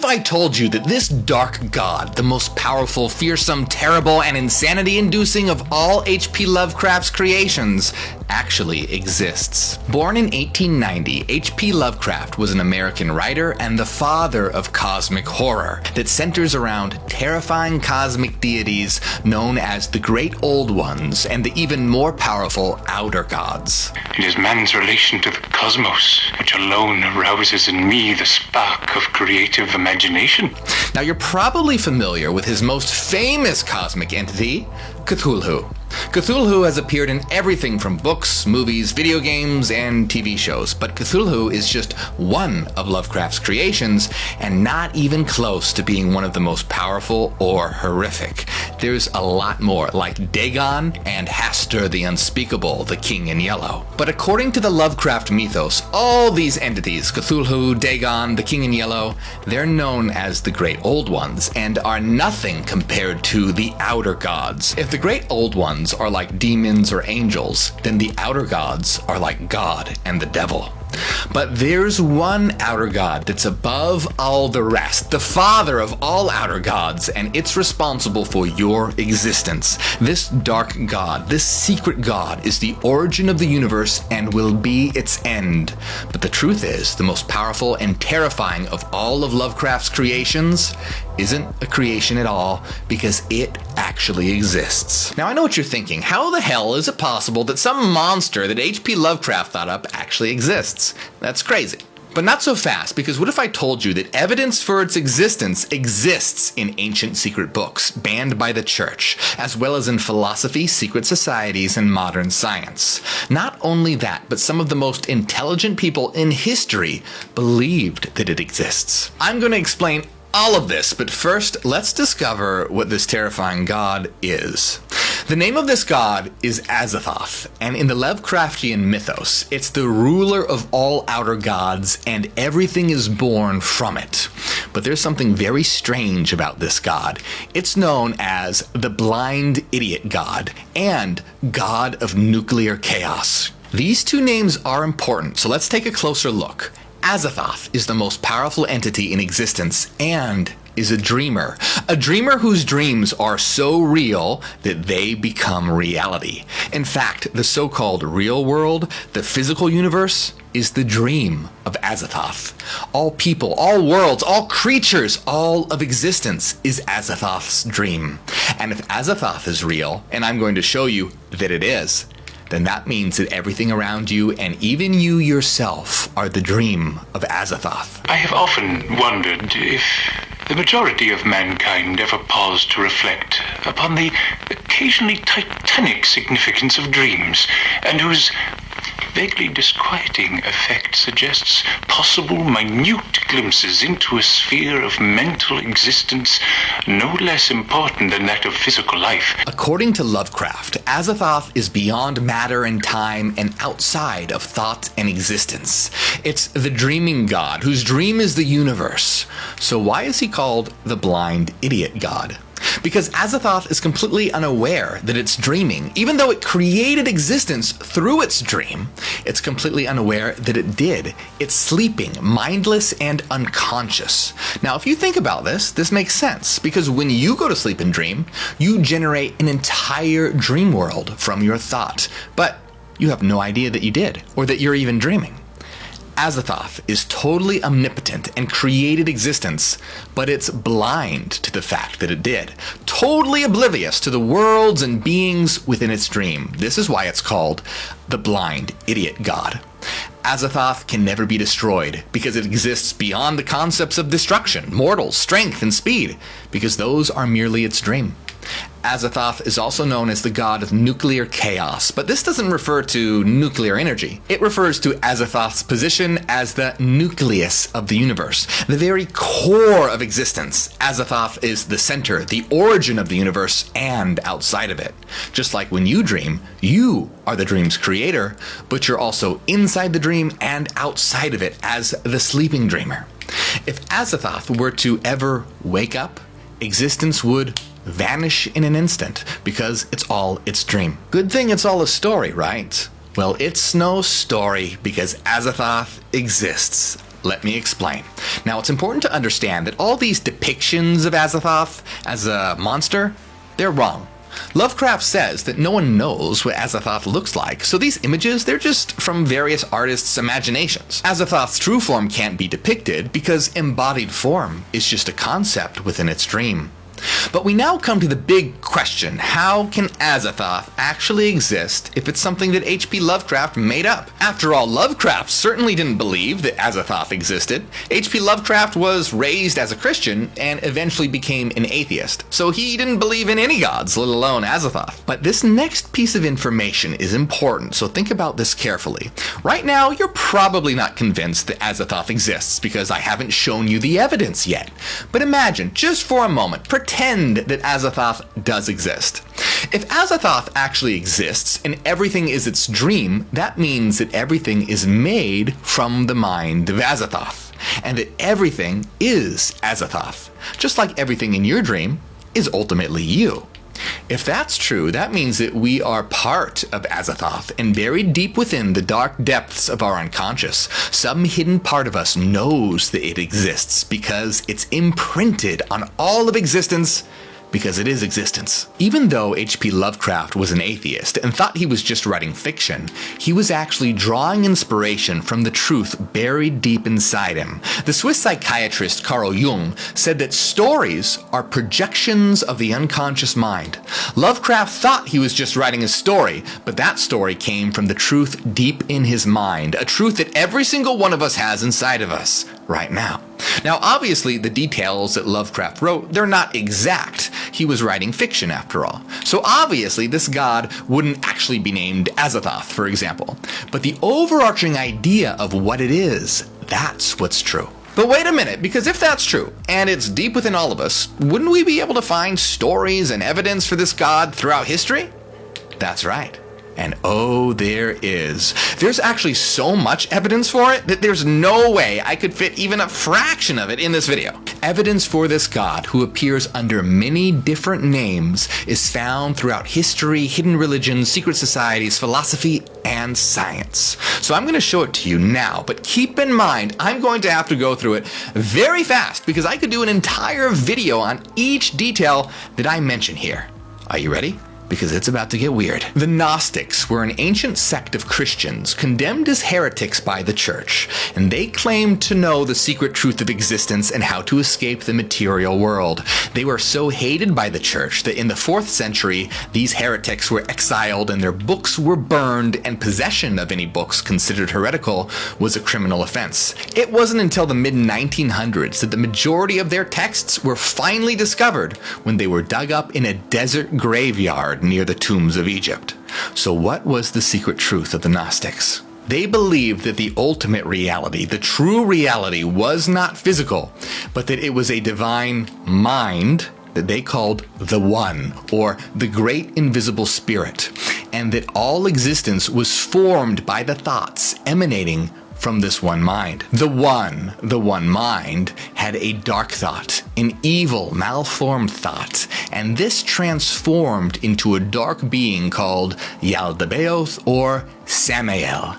I told you that this dark god, the most powerful, fearsome, terrible, and insanity-inducing of all H.P. Lovecraft's creations, actually exists? Born in 1890, H.P. Lovecraft was an American writer and the father of cosmic horror that centers around terrifying cosmic deities known as the Great Old Ones and the even more powerful Outer Gods. It is man's relation to the cosmos which alone arouses in me the spark of creative imagination. Now, you're probably familiar with his most famous cosmic entity, Cthulhu. Cthulhu has appeared in everything from books, movies, video games, and TV shows, but Cthulhu is just one of Lovecraft's creations, and not even close to being one of the most powerful or horrific. There's a lot more, like Dagon and Hastur the Unspeakable, the King in Yellow. But according to the Lovecraft mythos, all these entities, Cthulhu, Dagon, the King in Yellow, they're known as the Great Old Ones, and are nothing compared to the Outer Gods. If the Great Old Ones are like demons or angels, then the Outer Gods are like God and the devil. But there's one Outer God that's above all the rest, the father of all Outer Gods, and it's responsible for your existence. This dark God, this secret God, is the origin of the universe and will be its end. But the truth is, the most powerful and terrifying of all of Lovecraft's creations isn't a creation at all, because it actually exists. Now, I know what you're thinking. How the hell is it possible that some monster that H.P. Lovecraft thought up actually exists? That's crazy. But not so fast, because what if I told you that evidence for its existence exists in ancient secret books, banned by the church, as well as in philosophy, secret societies, and modern science? Not only that, but some of the most intelligent people in history believed that it exists. I'm going to explain all of this, but first, let's discover what this terrifying god is. The name of this god is Azathoth, and in the Lovecraftian mythos, it's the ruler of all outer gods, and everything is born from it. But there's something very strange about this god. It's known as the Blind Idiot God and God of Nuclear Chaos. These two names are important, so let's take a closer look. Azathoth is the most powerful entity in existence and is a dreamer whose dreams are so real that they become reality. In fact, the so-called real world, the physical universe, is the dream of Azathoth. All people, all worlds, all creatures, all of existence is Azathoth's dream. And if Azathoth is real, and I'm going to show you that it is, then that means that everything around you, and even you yourself, are the dream of Azathoth. I have often wondered if the majority of mankind ever paused to reflect upon the occasionally titanic significance of dreams, and whose vaguely disquieting effect suggests possible minute glimpses into a sphere of mental existence no less important than that of physical life. According to Lovecraft, Azathoth is beyond matter and time and outside of thought and existence. It's the dreaming god whose dream is the universe. So why is he called the Blind Idiot God? Because Azathoth is completely unaware that it's dreaming. Even though it created existence through its dream, it's completely unaware that it did. It's sleeping, mindless, and unconscious. Now, if you think about this, this makes sense, because when you go to sleep and dream, you generate an entire dream world from your thought, but you have no idea that you did, or that you're even dreaming. Azathoth is totally omnipotent and created existence, but it's blind to the fact that it did. Totally oblivious to the worlds and beings within its dream. This is why it's called the Blind Idiot God. Azathoth can never be destroyed because it exists beyond the concepts of destruction, mortals, strength, and speed, because those are merely its dream. Azathoth is also known as the god of nuclear chaos, but this doesn't refer to nuclear energy. It refers to Azathoth's position as the nucleus of the universe, the very core of existence. Azathoth is the center, the origin of the universe, and outside of it. Just like when you dream, you are the dream's creator, but you're also inside the dream and outside of it as the sleeping dreamer. If Azathoth were to ever wake up, existence would vanish in an instant, because it's all its dream. Good thing it's all a story, right? Well, it's no story, because Azathoth exists. Let me explain. Now, it's important to understand that all these depictions of Azathoth as a monster, they're wrong. Lovecraft says that no one knows what Azathoth looks like, so these images, they're just from various artists' imaginations. Azathoth's true form can't be depicted because embodied form is just a concept within its dream. But we now come to the big question: how can Azathoth actually exist if it's something that H.P. Lovecraft made up? After all, Lovecraft certainly didn't believe that Azathoth existed. H.P. Lovecraft was raised as a Christian and eventually became an atheist, so he didn't believe in any gods, let alone Azathoth. But this next piece of information is important, so think about this carefully. Right now, you're probably not convinced that Azathoth exists because I haven't shown you the evidence yet. But imagine, just for a moment, pretend that Azathoth does exist. If Azathoth actually exists and everything is its dream, that means that everything is made from the mind of Azathoth, and that everything is Azathoth, just like everything in your dream is ultimately you. If that's true, that means that we are part of Azathoth, and buried deep within the dark depths of our unconscious, some hidden part of us knows that it exists because it's imprinted on all of existence, because it is existence. Even though H.P. Lovecraft was an atheist and thought he was just writing fiction, he was actually drawing inspiration from the truth buried deep inside him. The Swiss psychiatrist Carl Jung said that stories are projections of the unconscious mind. Lovecraft thought he was just writing a story, but that story came from the truth deep in his mind, a truth that every single one of us has inside of us right now. Now, obviously, the details that Lovecraft wrote, they're not exact. He was writing fiction, after all. So obviously, this god wouldn't actually be named Azathoth, for example. But the overarching idea of what it is, that's what's true. But wait a minute, because if that's true, and it's deep within all of us, wouldn't we be able to find stories and evidence for this god throughout history? That's right. And oh, there is. There's actually so much evidence for it that there's no way I could fit even a fraction of it in this video. Evidence for this god, who appears under many different names, is found throughout history, hidden religions, secret societies, philosophy, and science. So I'm going to show it to you now, but keep in mind, I'm going to have to go through it very fast because I could do an entire video on each detail that I mention here. Are you ready? Because it's about to get weird. The Gnostics were an ancient sect of Christians condemned as heretics by the church, and they claimed to know the secret truth of existence and how to escape the material world. They were so hated by the church that in the 4th century, these heretics were exiled and their books were burned, and possession of any books considered heretical was a criminal offense. It wasn't until the mid-1900s that the majority of their texts were finally discovered when they were dug up in a desert graveyard near the tombs of Egypt. So what was the secret truth of the Gnostics? They believed that the ultimate reality, the true reality, was not physical, but that it was a divine mind that they called the One, or the Great Invisible Spirit, and that all existence was formed by the thoughts emanating from this one mind. The one mind, had a dark thought, an evil, malformed thought, and this transformed into a dark being called Yaldabaoth or Samael.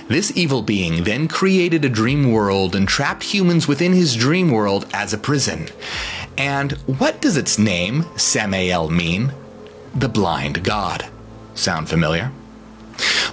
This evil being then created a dream world and trapped humans within his dream world as a prison. And what does its name, Samael, mean? The blind god. Sound familiar?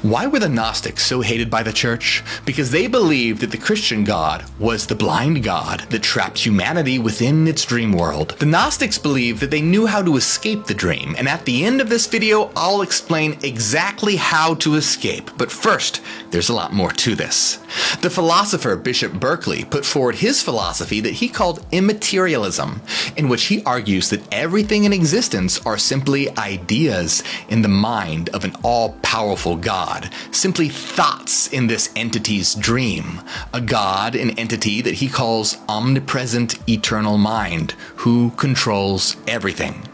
Why were the Gnostics so hated by the church? Because they believed that the Christian God was the blind God that trapped humanity within its dream world. The Gnostics believed that they knew how to escape the dream, and at the end of this video, I'll explain exactly how to escape. But first, there's a lot more to this. The philosopher Bishop Berkeley put forward his philosophy that he called immaterialism, in which he argues that everything in existence are simply ideas in the mind of an all-powerful God, simply thoughts in this entity's dream, a God, an entity that he calls omnipresent eternal mind, who controls everything.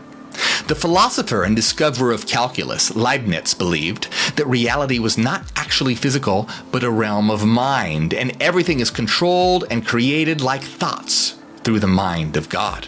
The philosopher and discoverer of calculus, Leibniz, believed that reality was not actually physical, but a realm of mind, and everything is controlled and created like thoughts through the mind of God.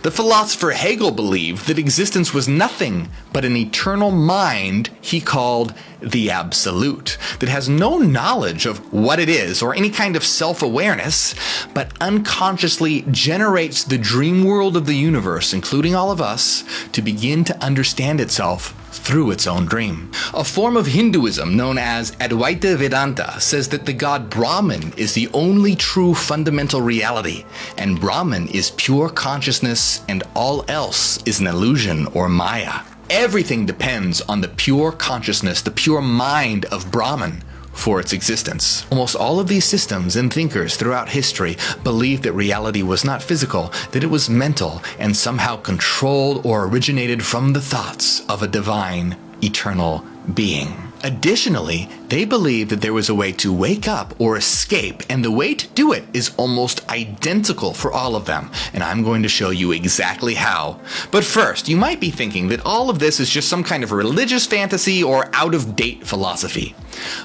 The philosopher Hegel believed that existence was nothing but an eternal mind he called the absolute, that has no knowledge of what it is or any kind of self-awareness, but unconsciously generates the dream world of the universe, including all of us, to begin to understand itself through its own dream. A form of Hinduism known as Advaita Vedanta says that the god Brahman is the only true fundamental reality, and Brahman is pure consciousness and all else is an illusion or Maya. Everything depends on the pure consciousness, the pure mind of Brahman for its existence. Almost all of these systems and thinkers throughout history believed that reality was not physical, that it was mental, and somehow controlled or originated from the thoughts of a divine, eternal being. Additionally, they believed that there was a way to wake up or escape, and the way to do it is almost identical for all of them, and I'm going to show you exactly how. But first, you might be thinking that all of this is just some kind of religious fantasy or out-of-date philosophy.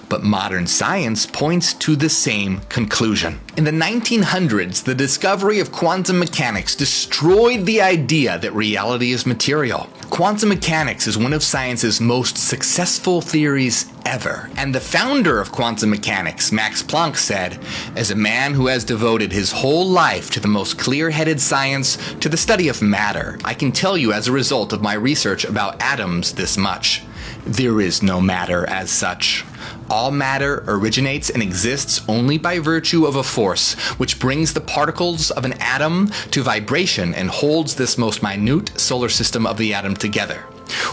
But modern science points to the same conclusion. In the 1900s, the discovery of quantum mechanics destroyed the idea that reality is material. Quantum mechanics is one of science's most successful theories ever, and the founder of quantum mechanics, Max Planck, said, "As a man who has devoted his whole life to the most clear-headed science, to the study of matter, I can tell you as a result of my research about atoms this much. There is no matter as such. All matter originates and exists only by virtue of a force which brings the particles of an atom to vibration and holds this most minute solar system of the atom together.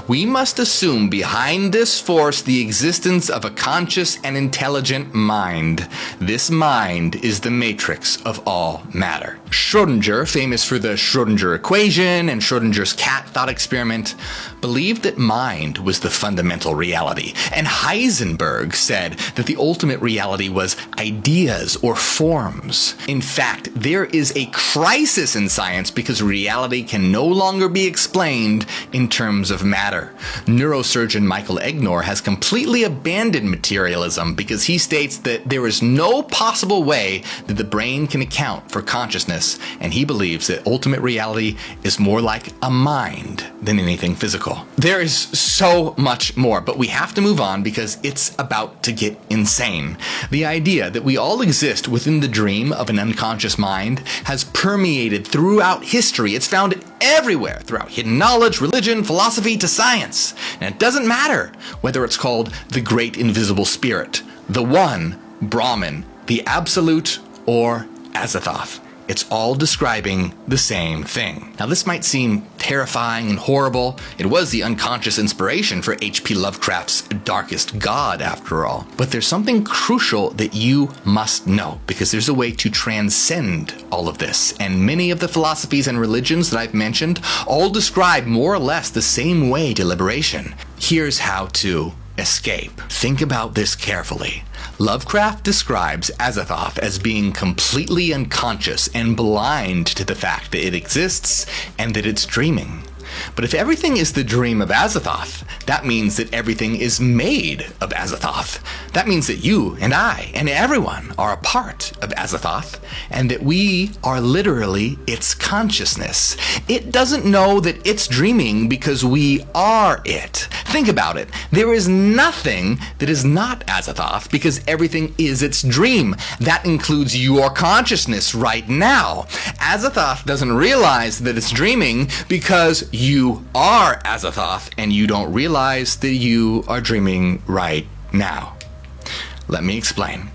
We must assume behind this force the existence of a conscious and intelligent mind. This mind is the matrix of all matter." Schrödinger, famous for the Schrödinger equation and Schrödinger's cat thought experiment, believed that mind was the fundamental reality, and Heisenberg said that the ultimate reality was ideas or forms. In fact, there is a crisis in science because reality can no longer be explained in terms of matter. Neurosurgeon Michael Egnor has completely abandoned materialism because he states that there is no possible way that the brain can account for consciousness, and he believes that ultimate reality is more like a mind than anything physical. There is so much more, but we have to move on because it's about to get insane. The idea that we all exist within the dream of an unconscious mind has permeated throughout history. It's found everywhere, throughout hidden knowledge, religion, philosophy, to science. And it doesn't matter whether it's called the Great Invisible Spirit, the One, Brahman, the Absolute, or Azathoth. It's all describing the same thing. Now, this might seem terrifying and horrible. It was the unconscious inspiration for H.P. Lovecraft's Darkest God, after all. But there's something crucial that you must know, because there's a way to transcend all of this. And many of the philosophies and religions that I've mentioned all describe more or less the same way to liberation. Here's how to escape. Think about this carefully. Lovecraft describes Azathoth as being completely unconscious and blind to the fact that it exists and that it's dreaming. But if everything is the dream of Azathoth, that means that everything is made of Azathoth. That means that you and I and everyone are a part of Azathoth, and that we are literally its consciousness. It doesn't know that it's dreaming because we are it. Think about it. There is nothing that is not Azathoth because everything is its dream. That includes your consciousness right now. Azathoth doesn't realize that it's dreaming because you are Azathoth, and you don't realize that you are dreaming right now. Let me explain.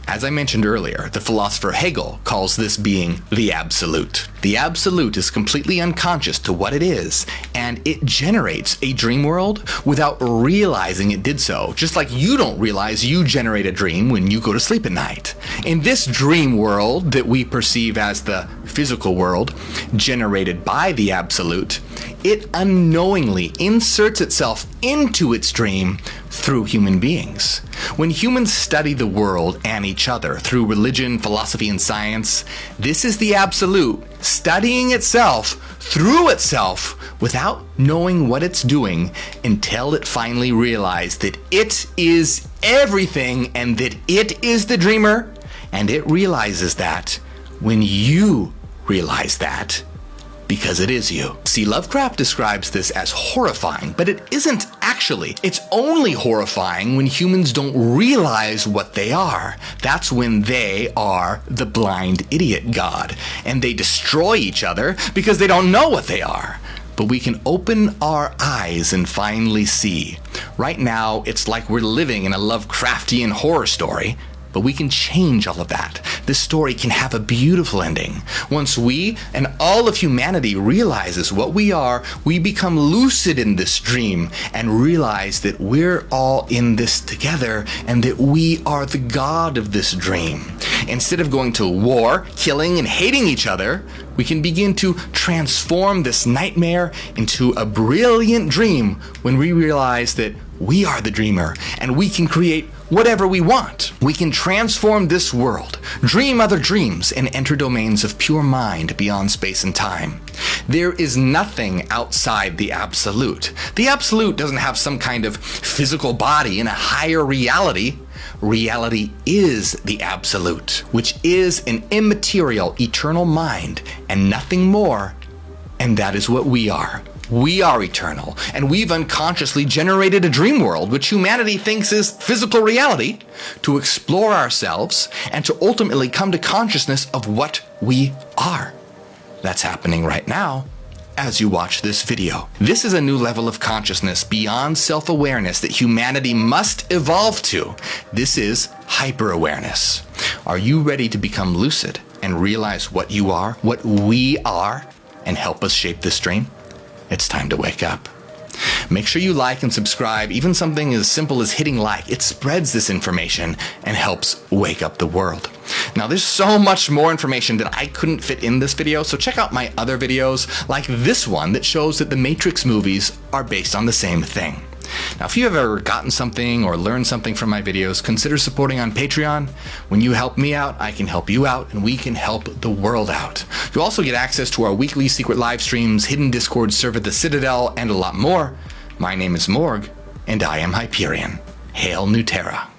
As I mentioned earlier, the philosopher Hegel calls this being the absolute. The absolute is completely unconscious to what it is, and it generates a dream world without realizing it did so, just like you don't realize you generate a dream when you go to sleep at night. In this dream world that we perceive as the physical world, generated by the absolute, it unknowingly inserts itself into its dream through human beings. When humans study the world and each other through religion, philosophy, and science, this is the absolute studying itself through itself without knowing what it's doing until it finally realized that it is everything and that it is the dreamer. And it realizes that when you realize that, because it is you. See, Lovecraft describes this as horrifying, but it isn't actually. It's only horrifying when humans don't realize what they are. That's when they are the blind idiot god, and they destroy each other because they don't know what they are. But we can open our eyes and finally see. Right now, it's like we're living in a Lovecraftian horror story, but we can change all of that. This story can have a beautiful ending. Once we and all of humanity realizes what we are, we become lucid in this dream and realize that we're all in this together and that we are the god of this dream. Instead of going to war, killing, and hating each other, we can begin to transform this nightmare into a brilliant dream when we realize that we are the dreamer and we can create whatever we want. We can transform this world, dream other dreams, and enter domains of pure mind beyond space and time. There is nothing outside the absolute. The absolute doesn't have some kind of physical body in a higher reality. Reality is the absolute, which is an immaterial, eternal mind and nothing more. And that is what we are. We are eternal, and we've unconsciously generated a dream world, which humanity thinks is physical reality, to explore ourselves and to ultimately come to consciousness of what we are. That's happening right now as you watch this video. This is a new level of consciousness beyond self-awareness that humanity must evolve to. This is hyper-awareness. Are you ready to become lucid and realize what you are, what we are, and help us shape this dream? It's time to wake up. Make sure you like and subscribe. Even something as simple as hitting like, it spreads this information and helps wake up the world. Now, there's so much more information that I couldn't fit in this video, so check out my other videos like this one that shows that the Matrix movies are based on the same thing. Now, if you have ever gotten something or learned something from my videos, consider supporting on Patreon. When you help me out, I can help you out, and we can help the world out. You'll also get access to our weekly secret live streams, hidden Discord server, The Citadel, and a lot more. My name is Morg, and I am Hyperion. Hail New Terra.